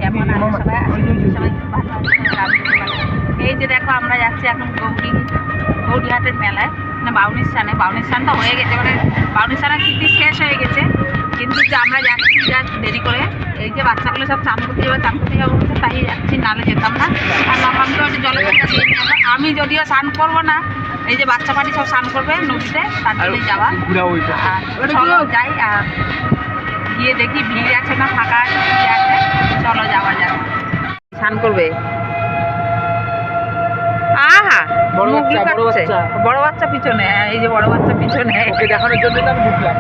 কেমন আছে সবাই? সবাই খুব ভালো আছে। এই যে দেখো আমরা যাচ্ছি এখন গৌরীহাটের মেলায়, মানে বাউনির স্থান তো হয়ে গেছে, মানে বাউনির স্থানের তিথি শেষ হয়ে গেছে, কিন্তু যে আমরা যাচ্ছি যা দেরি করে, এই যে বাচ্চাগুলো সব চান করতে যাবো বলছে, তাই যাচ্ছি, নাহলে যেতাম না। আর মামামকেও একটু জলে দিয়ে নিয়ে যাবো। আমি যদিও স্নান করবো না, এই যে বাচ্চা পাটি সব স্নান করবে নদীতে, তার জন্যই যাওয়া। আর চলো যাই, আর গিয়ে দেখি ভিড় আছে না ফাঁকা আছে, চলো যাওয়া যাক। স্নান করবে বড় বাচ্চা পিছনে, এই যে বড় বাচ্চা পিছনে দেখানোর জন্য আমি ঢুকলাম।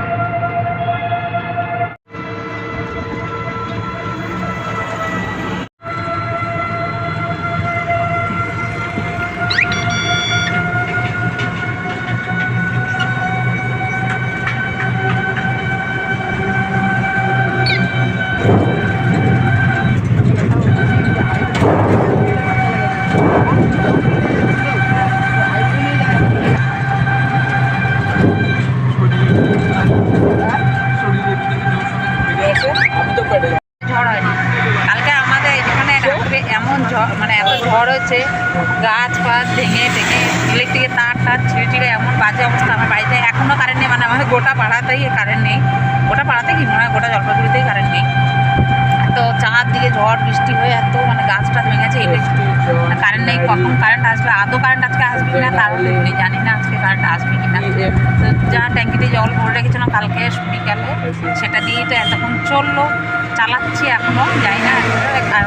ঝড় হয়নি কালকে আমাদের এখানে, এমন ঝড়, মানে এত ঝড় হয়েছে, গাছ ফাছ ভেঙে ইলেকট্রিকের তার ছিঁড়ে এমন বাজে অবস্থা। আমার বাড়িতে এখনও কারেন্ট নেই, মানে আমাদের গোটা পাড়াতেই কারেন্ট নেই। গোটা পাড়াতে কি মনে হয় গোটা জলপাইগুড়িতেই কারেন্ট নেই। তো চারদিকে ঝড় বৃষ্টি হয়ে এত মানে গাছ টাছ ভেঙেছে, কারেন্ট নেই। কখন কারেন্ট আসবে, আদৌ কারেন্ট আজকে আসবে কিনা তার নেই, জানি না আজকে কারেন্ট আসবে কিনা। তো যা ট্যাঙ্কিতে জল ভরে রেখেছিলাম কালকে বিকালে, সেটা দিয়ে তো এতক্ষণ চললো, চালাচ্ছি এখনও, যাই না। আর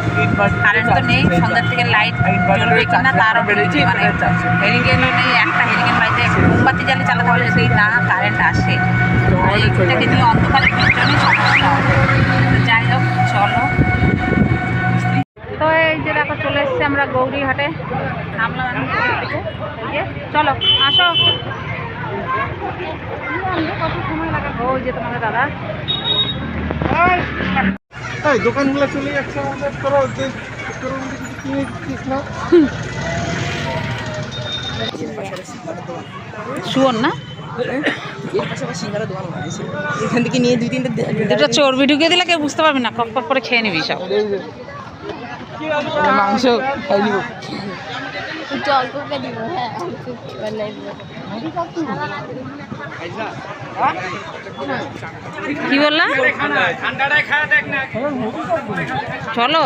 কারেন্ট তো নেই, সন্ধ্যার থেকে লাইট জ্বলবে কিনা তারও বেরোচ্ছে, মানে হেরিকেনও নেই, একটা হেরিকেন বাড়িতে মোমবাতি জ্বালিয়ে চালাতে হবে যদি না কারেন্ট আসে। এইটাকে নিয়ে অন্ধকারের জন্যই সমস্যা। যাই হোক চলো। তো এই যে দেখো চলে এসছি আমরা গৌরীহাটে, নামলাম আমি থেকে। চলো আসো। কত সময় লাগে, ওই যে তোমাদের দাদা দোকানগুলো চলে যাচ্ছে আমাদের, তোরা কিনে দিচ্ছিস না। শুয়োর না, এখান থেকে নিয়ে দুটো চর্বি ঢুকিয়ে দিলে কেউ বুঝতে পারবি না, কপ কপ করে খেয়ে নিবি সব। মাংস খাই নিব, কি বললা? চলো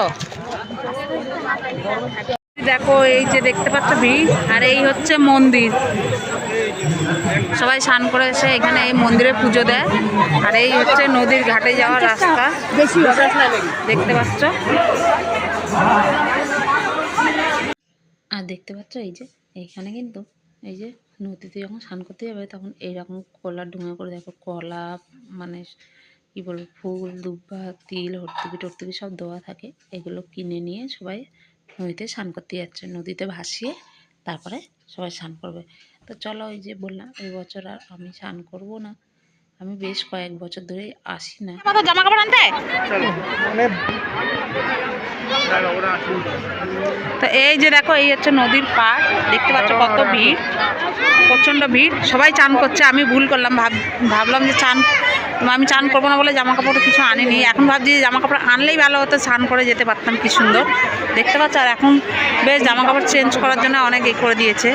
দেখো, এই যে দেখতে পাচ্ছ ভিড়, আর এই হচ্ছে মন্দির। সবাই স্নান করে এসে এখানে এই মন্দিরে পুজো দেয়। আর এই হচ্ছে নদীর ঘাটে যাওয়ার রাস্তা, দেখতে পাচ্ছ। আর দেখতে পাচ্ছ এই যে এইখানে কিন্তু এই যে নদীতে যখন স্নান করতে যাবে তখন এইরকম কলার ডুঙা করে, দেখো কলা, মানে কি বলবো, ফুল, দুব্বা, তিল, হর্তুকি সব দেওয়া থাকে। এগুলো কিনে নিয়ে সবাই নদীতে স্নান করতে যাচ্ছে, নদীতে ভাসিয়ে তারপরে সবাই স্নান করবে। তো চলো, ওই যে বললাম এই বছর আর আমি স্নান করবো না, আমি বেশ কয়েক বছর ধরে আসি না। জামা কাপড় আনতে তো এই যে দেখো, এই হচ্ছে নদীর পাড়, দেখতে পাচ্ছ কত ভিড়, প্রচণ্ড ভিড়, সবাই চান করছে। আমি ভুল করলাম, ভাবলাম যে আমি চান করবো না বলে জামা কাপড় কিছু আনিনি। এখন ভাবছি যে জামা কাপড় আনলেই ভালো হতো, স্নান করে যেতে পারতাম, কি সুন্দর দেখতে পাচ্ছ। আর এখন বেশ জামা কাপড় চেঞ্জ করার জন্য অনেক করে দিয়েছে,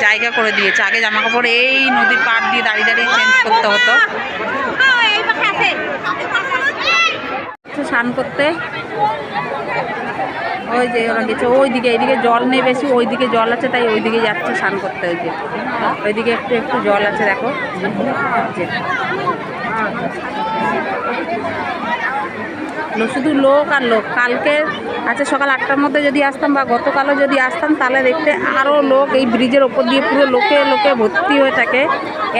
জায়গা করে দিয়েছে। আগে জামা কাপড় এই নদীর পাড় দিয়ে দাঁড়িয়ে চেঞ্জ করতে হতো। স্নান করতে ওই যে ওরা গেছে ওইদিকে, এইদিকে জল নেই বেশি, ওইদিকে জল আছে তাই ওইদিকে যাচ্ছে স্নান করতে। ওই যে ওইদিকে একটু জল আছে, দেখো শুধু লোক আর লোক। কালকে আচ্ছা সকাল 8টার মধ্যে যদি আসতাম বা গতকালও যদি আসতাম, তাহলে দেখতে আরও লোক, এই ব্রিজের ওপর দিয়ে পুরো লোকে ভর্তি হয়ে থাকে,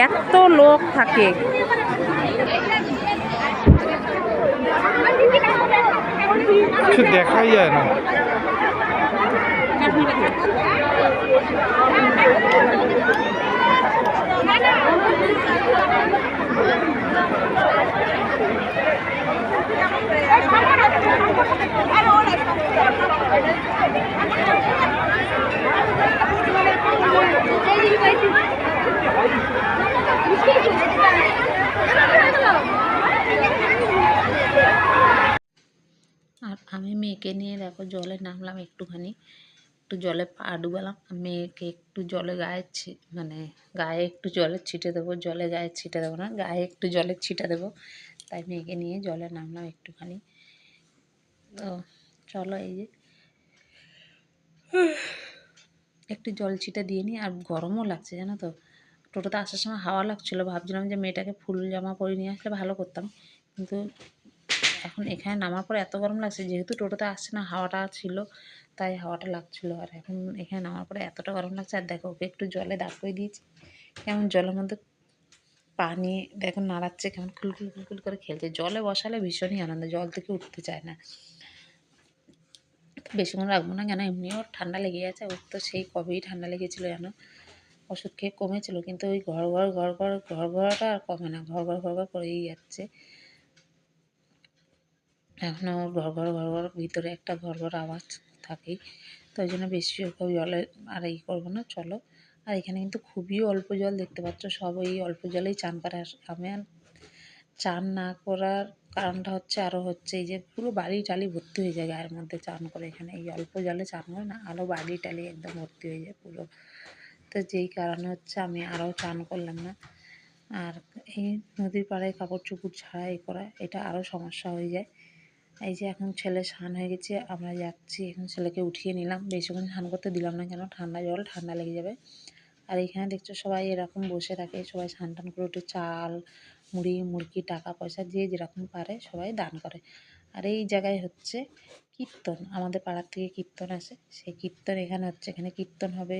এত লোক থাকে। কিছু দেখাই যায় না। আর আমি মেয়েকে নিয়ে দেখো জলে নামলাম একটুখানি, একটু জলে পা ডুবালাম। মেয়েকে একটু জলে মানে গায়ে একটু জলের ছিটে দেবো, জলে গায়ে ছিটে দেবো না, গায়ে একটু জলের ছিটে দেবো, তাই মেয়েকে নিয়ে জলে নামলাম একটুখানি। তো চলো এই যে একটু জল ছিটা দিয়ে নিই। আর গরমও লাগছে জানো তো, টোটোতে আসার সময় হাওয়া লাগছিলো, ভাবছিলাম যে মেয়েটাকে ফুল জামা পরে নিয়ে আসলে ভালো করতাম, কিন্তু এখন এখানে নামার পর এত গরম লাগছে, যেহেতু টোটোতে আসছে না হাওয়াটা ছিল তাই হাওয়াটা লাগছিলো। আর এখন এখানে নামার পরে এতটা গরম লাগছে। আর দেখো ওকে একটু জলে দাঁড় করে দিয়েছি, কেমন জলের মধ্যে পানি দেখো নাড়াচ্ছে, কেমন খুলখুল খুলখুল করে খেলছে। জলে বসালে ভীষণই আনন্দ, জল থেকে উঠতে চায় না। বেশিক্ষণ রাখবো না, কেন এমনিও ঠান্ডা লেগে গেছে, ওর তো সেই কবেই ঠান্ডা লেগেছিলো যেন, ওষুধ খেয়ে কমেছিল, কিন্তু ওই ঘরটা আর কমে না, ঘর করেই যাচ্ছে। এখনও ওর ঘর ভিতরে একটা ঘর আওয়াজ থাকেই, তো ওই জন্য বেশি ওকে জলে আর করবো না। চলো, আর এখানে কিন্তু খুবই অল্প জল দেখতে পাচ্ছ, সব এই অল্প জলেই চান করে। আমি আর চান না করার কারণটা হচ্ছে আরও হচ্ছে এই যে পুরো বালি টালি ভর্তি হয়ে যায় গায়ের মধ্যে চান করে, এখানে এই অল্প জলে চান করে না, আরও বালি টালি একদম ভর্তি হয়ে যায় পুরো। তো যেই কারণে হচ্ছে আমি আরও চান করলাম না। আর এই নদীর পাড়ে কাপড় চোপড় ছাড়া করা, এটা আরও সমস্যা হয়ে যায়। এই যে এখন ছেলে স্নান হয়ে গেছে, আমরা যাচ্ছি, এখন ছেলেকে উঠিয়ে নিলাম, বেশিক্ষণ স্নান করতে দিলাম না, কেন ঠান্ডা জল, ঠান্ডা লেগে যাবে। আর এখানে দেখছো সবাই এরকম বসে থাকে, সবাই স্নান টান করে একটু চাল মুড়ি মুরগি টাকা পয়সা যে যেরকম পারে সবাই দান করে। আর এই জায়গায় হচ্ছে কীর্তন, আমাদের পাড়ার থেকে কীর্তন আসে, সেই কীর্তন এখানে হচ্ছে, এখানে কীর্তন হবে,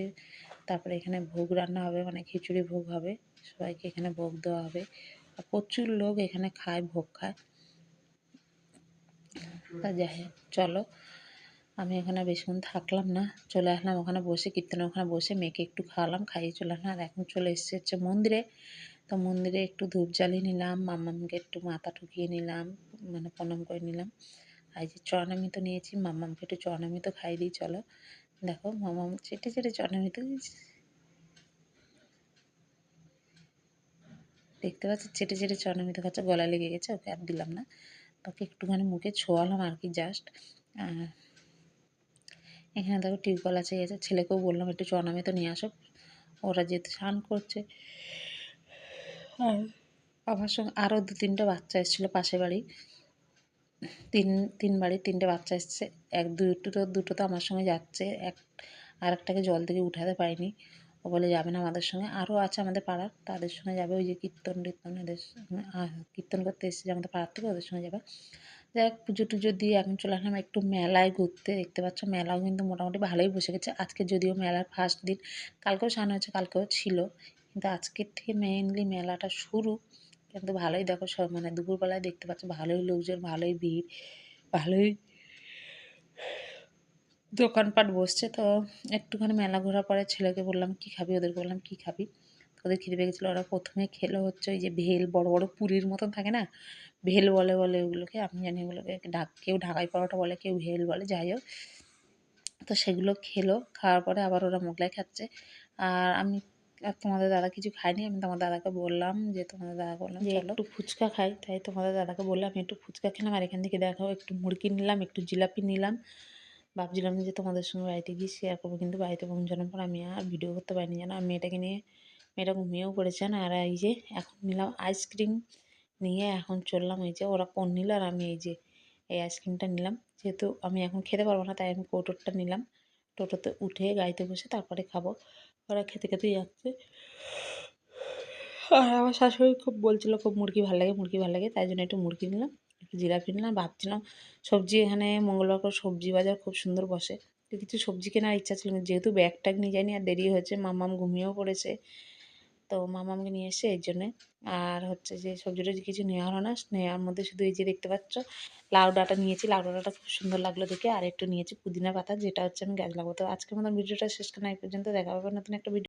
তারপরে এখানে ভোগ রান্না হবে, মানে খিচুড়ি ভোগ হবে, সবাইকে এখানে ভোগ দেওয়া হবে। আর প্রচুর লোক এখানে খায়, ভোগ খায়। তা যাই হোক চলো, আমি এখানে বেশিক্ষণ থাকলাম না, চলে আসলাম ওখানে বসে, কীর্তনের ওখানে বসে মেয়েকে একটু খাওয়ালাম, খাইয়ে চলে আসলাম। আর এখন চলে এসেছে হচ্ছে মন্দিরে, তো মন্দিরে একটু ধূপ জ্বালিয়ে নিলাম, মাম্মামকে একটু মাথা ঠুকিয়ে নিলাম, মানে প্রণাম করে নিলাম। আর এই যে চরণামৃত নিয়েছি, মাম্মামকে একটু চরণামৃত খাইয়ে দিই। চলো দেখো মাম্মাম চেটে চেটে চরণামৃত দেখতে পাচ্ছি, চেটে চেটে চরণামৃত খাচ্ছে, গলায় লেগে গেছে, ওকে আর দিলাম না, ওকে একটুখানি মুখে ছোঁয়ালাম আর কি জাস্ট। এখানে দেখো টিউবওয়েল আছে, ছেলেকেও বললাম একটু চরণামৃত নিয়ে আসো, ওরা যেহেতু স্নান করছে। আর আমার সঙ্গে আরও 2-3টে বাচ্চা এসেছিলো, পাশের বাড়ি তিন বাড়ি 3টে বাচ্চা এসছে, দুটো তো আমার সঙ্গে যাচ্ছে, আর একটাকে জল থেকে উঠাতে পারিনি, ও বলে যাবে না আমাদের সঙ্গে, আরও আছে আমাদের পাড়ার, তাদের সঙ্গে যাবে, ওই যে কীর্তন এদের কীর্তন করতে এসেছে আমাদের পাড়ার থেকে, ওদের সঙ্গে যাবে। যাই হোক পুজো টুজো দিয়ে এখন চলে আসলাম একটু মেলায় ঘুরতে, দেখতে পাচ্ছ মেলাও কিন্তু মোটামুটি ভালোই বসে গেছে, আজকে যদিও মেলার ফার্স্ট দিন, কালকেও স্নান হয়েছে, কালকেও ছিল, কিন্তু আজকের থেকে মেইনলি মেলাটা শুরু। কিন্তু ভালোই দেখো সব, মানে দুপুরবেলায় দেখতে পাচ্ছ ভালোই লোকজন, ভালোই ভিড়, ভালোই দোকানপাট বসছে। তো একটুখানি মেলা ঘোরার পরে ছেলেকে বললাম কী খাবি, ওদেরকে বললাম কী খাবি, ওদের খিদে পেয়ে গেছিলো। ওরা প্রথমে খেলো হচ্ছে ওই যে ভেল, বড় বড় পুরীর মতন থাকে না, ভেল বলে ওগুলোকে, আমি জানি ওগুলোকে কেউ ঢাকাই পরোটা বলে, কেউ ভেল বলে, যাই হোক। তো সেগুলো খেলো, খাওয়ার পরে আবার ওরা মোগলাই খাচ্ছে। আর আমি আর তোমাদের দাদা কিছু খায়নি, আমি তোমার দাদাকে বললাম যে একটু ফুচকা খাই, তাই তোমাদের দাদাকে বললাম আমি একটু ফুচকা খেলাম। আর এখান থেকে দেখো একটু মুড়কি নিলাম, একটু জিলাপি নিলাম, ভাবছিলাম যে তোমাদের সঙ্গে বাড়িতে গিয়ে শেয়ার করবো, কিন্তু বাড়িতে পৌঁছানোর পর আমি আর ভিডিও করতে পারিনি জানো। আর মেয়েটাকে নিয়ে, মেয়েটা ঘুমিয়েও পড়েছে না। আর এই যে এখন নিলাম আইসক্রিম, নিয়ে এখন চললাম, এই যে ওরা কোন নিল আর আমি এই যে এই আইসক্রিমটা নিলাম, যেহেতু আমি এখন খেতে পারবো না তাই আমি কৌটোরটা নিলাম, টোটোতে উঠে গাড়িতে বসে তারপরে খাবো। ওরা খেতে খেতেই যাচ্ছে। আর আমার শাশুড়ি খুব বলছিলো খুব মুরগি ভালো লাগে, মুরগি ভালো লাগে, তাই জন্য একটু মুরগি নিলাম, একটু জিলাপি নিলাম। ভাবছিলাম সবজি, এখানে মঙ্গলবার করে সবজি বাজার খুব সুন্দর বসে, তো কিছু সবজি কেনার ইচ্ছা ছিল, যেহেতু ব্যাগ ট্যাগ নিয়ে যায়নি আর দেরি হয়েছে, মাম্মাম ঘুমিয়েও পড়েছে, তো মামামকে নিয়ে এসে এর জন্যে। আর হচ্ছে যে সবজিটা কিছু নেওয়া হলো না, নেওয়ার মধ্যে শুধু এই যে দেখতে পাচ্ছ লাউ ডাঁটা নিয়েছি, লাউ ডাঁটাটা খুব সুন্দর লাগলো দেখে, আর একটু নিয়েছি পুদিনা পাতা, যেটা হচ্ছে আমি গাছ লাগাবো। তো আজকের মতন ভিডিওটা শেষ করা এই পর্যন্ত, দেখা হবে নতুন একটা ভিডিও।